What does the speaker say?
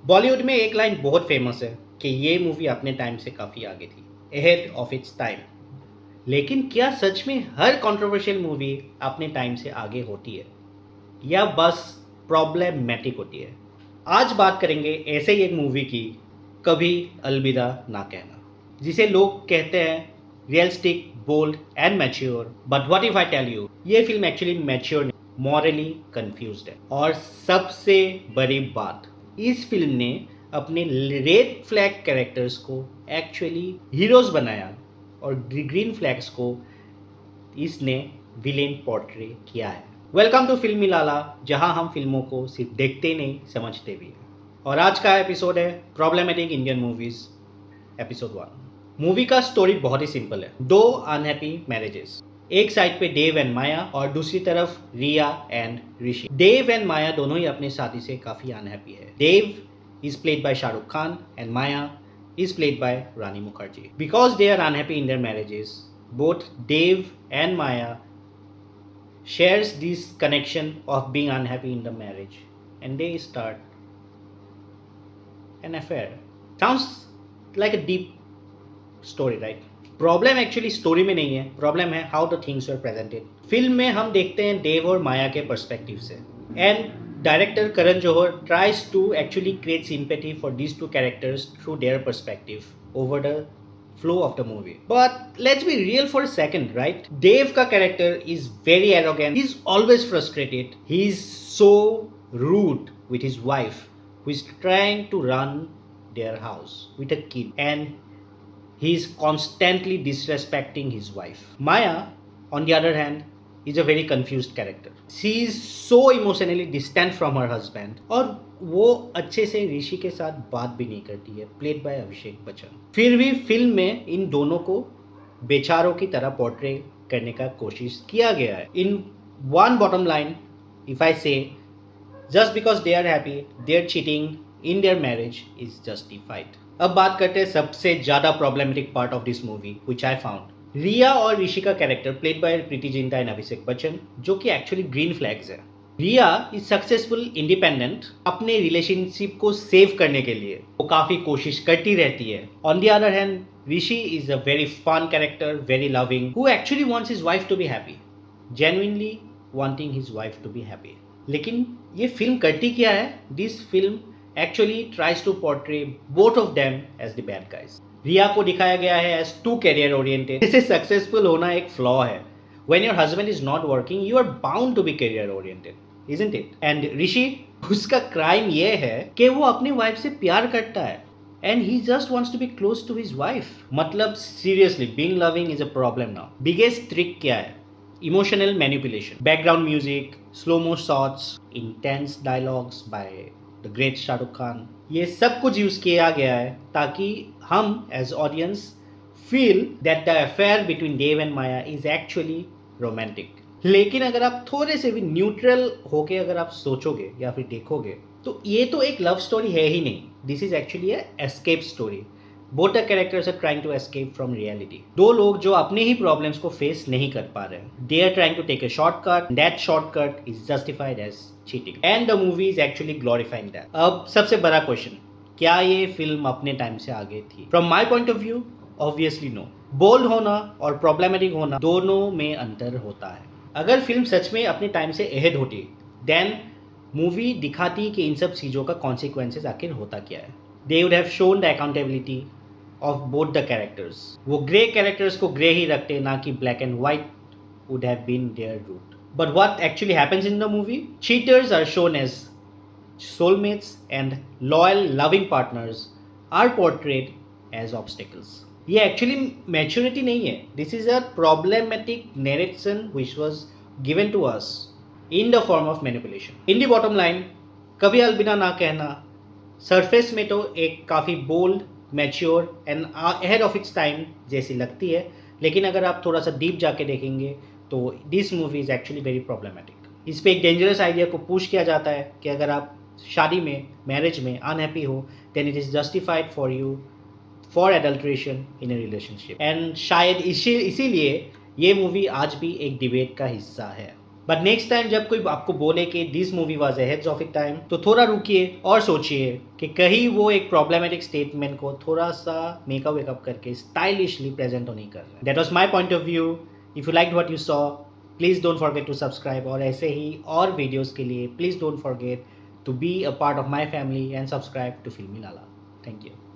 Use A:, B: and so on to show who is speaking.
A: बॉलीवुड में एक लाइन बहुत फेमस है कि ये मूवी अपने टाइम से काफ़ी आगे थी, अहेड ऑफ इट्स टाइम। लेकिन क्या सच में हर कंट्रोवर्शियल मूवी अपने टाइम से आगे होती है या बस प्रॉब्लमेटिक होती है? आज बात करेंगे ऐसे ही एक मूवी की, कभी अलविदा ना कहना, जिसे लोग कहते हैं realistic, bold and mature. But what if I tell you, ये फिल्म एक्चुअली मैच्योर नहीं, मॉरली कंफ्यूज्ड है। और सबसे बड़ी बात, इस फिल्म ने अपने रेड फ्लैग कैरेक्टर्स को एक्चुअली हीरोज बनाया और ग्रीन फ्लैग्स को इसने विलेन पोर्ट्रे किया है। वेलकम टू फिल्मी लाला, जहां हम फिल्मों को सिर्फ देखते ही नहीं, समझते भी हैं। और आज का एपिसोड है problematic Indian movies episode 1। Movie का स्टोरी बहुत ही सिंपल है। दो अनहैप्पी मैरिजेस, एक साइड पे देव एंड माया और दूसरी तरफ रिया एंड ऋषि। देव एंड माया दोनों ही अपनी शादी से काफी अनहैप्पी है। Dev is played by Shahrukh Khan and Maya is played by Rani Mukherjee. Because they are unhappy in their marriages, both Dave and Maya shares this connection of being unhappy in the marriage, and they start an affair. Sounds like a deep story, right? Problem actually story में नहीं है, problem है how the things were presented. Film में हम देखते हैं देव और माया के पर्सपेक्टिव से, and director Karan Johar tries to actually create sympathy for these two characters through their perspective over the flow of the movie. But let's be real for a second, right? Dave का character is very arrogant. He's always frustrated. He's so rude with his wife, who is trying to run their house with a kid, and he is constantly disrespecting his wife. Maya, on the other hand, is a very confused character. She is so emotionally distant from her husband, और वो अच्छे से ऋषि के साथ बात भी नहीं करती है, played by अभिषेक बच्चन। फिर भी फिल्म में इन दोनों को बेचारों की तरह पोर्ट्रे करने का कोशिश किया गया है। In one bottom line, if I say, just because they are happy, their cheating in their marriage is justified. अब बात करते हैं सबसे ज्यादा problematic part of this movie which I found. Riya और ऋषि का character played by Preity Zinta and Abhishek Bachchan, जो कि एक्चुअली ग्रीन फ्लैग्स है। रिया इज सक्सेसफुल इंडिपेंडेंट, अपने रिलेशनशिप को सेव करने के लिए वो काफी कोशिश करती रहती है। On the other hand, Rishi is a very fun character, very loving, who actually wants his wife to be happy, genuinely wanting his wife to be happy. लेकिन ये फिल्म करती क्या है? This film actually tries to portray both of them as the bad guys. रिया को दिखाया गया है as too career oriented. इसे सक्सेसफुल होना एक फ्लॉ है. When your husband is not working, you are bound to be career oriented, isn't it? And ऋषि, उसका crime ये है कि वो अपनी वाइफ से प्यार करता है, and he just wants to be close to his wife. मतलब seriously, being loving is a problem now. Biggest trick क्या है? Emotional manipulation, background music, slow-mo shots, intense dialogues by the great Shahrukh Khan, ये सब कुछ यूज किया गया है ताकि हम as audience feel that the affair between Dev and Maya is actually romantic. लेकिन अगर आप थोड़े से भी न्यूट्रल होके अगर आप सोचोगे या फिर देखोगे, तो ये तो एक लव स्टोरी है ही नहीं। This is actually a escape story. Both the characters are trying to escape from reality. दो लोग जो अपने ही प्रॉब्लम्स को फेस नहीं कर पा रहे, they are trying to take a shortcut, that shortcut is justified as cheating and the movie is actually glorifying that. अब सबसे बड़ा क्वेश्चन, क्या ये फिल्म अपने टाइम से आगे थी? From my point of view, obviously no. Bold होना और प्रॉब्लमेटिक होना दोनों में अंतर होता है। अगर फिल्म सच में अपने टाइम से अहेड होती, देन मूवी दिखाती कि इन सब चीज़ों का कॉन्सिक्वेंसेज आखिर होता क्या है। They would have shown the accountability of both the characters. वो ग्रे कैरेक्टर्स को ग्रे ही रखते, ना कि black and white would have been their route. But what actually happens in the movie? Cheaters are shown as soulmates and loyal, loving partners are portrayed as obstacles. ये actually maturity नहीं है. This is a problematic narration which was given to us in the form of manipulation. In the bottom line, कभी अलविदा ना कहना surface में तो एक काफ़ी bold, mature and ahead of its time जैसी लगती है, लेकिन अगर आप थोड़ा सा डीप जाके देखेंगे तो this movie is actually very problematic. इस पे एक डेंजरस आइडिया को पुश किया जाता है कि अगर आप शादी में, मैरिज में अनहैप्पी हो, then it is justified for you for adulteration in a relationship. And शायद इसीलिए ये मूवी आज भी एक डिबेट का हिस्सा है। बट नेक्स्ट टाइम जब कोई आपको बोले कि this movie was ahead of it time, तो थोड़ा रुकिए और सोचिए कि कहीं वो एक प्रॉब्लमेटिक स्टेटमेंट को थोड़ा सा मेकअप वेकअप करके स्टाइलिशली प्रेजेंट तो नहीं कर रहे. That was my point of view. If you like what you saw, please don't forget to subscribe. और ऐसे ही और वीडियोज़ के लिए please don't forget to be a part of my family and subscribe to Filmy Lala. Thank you.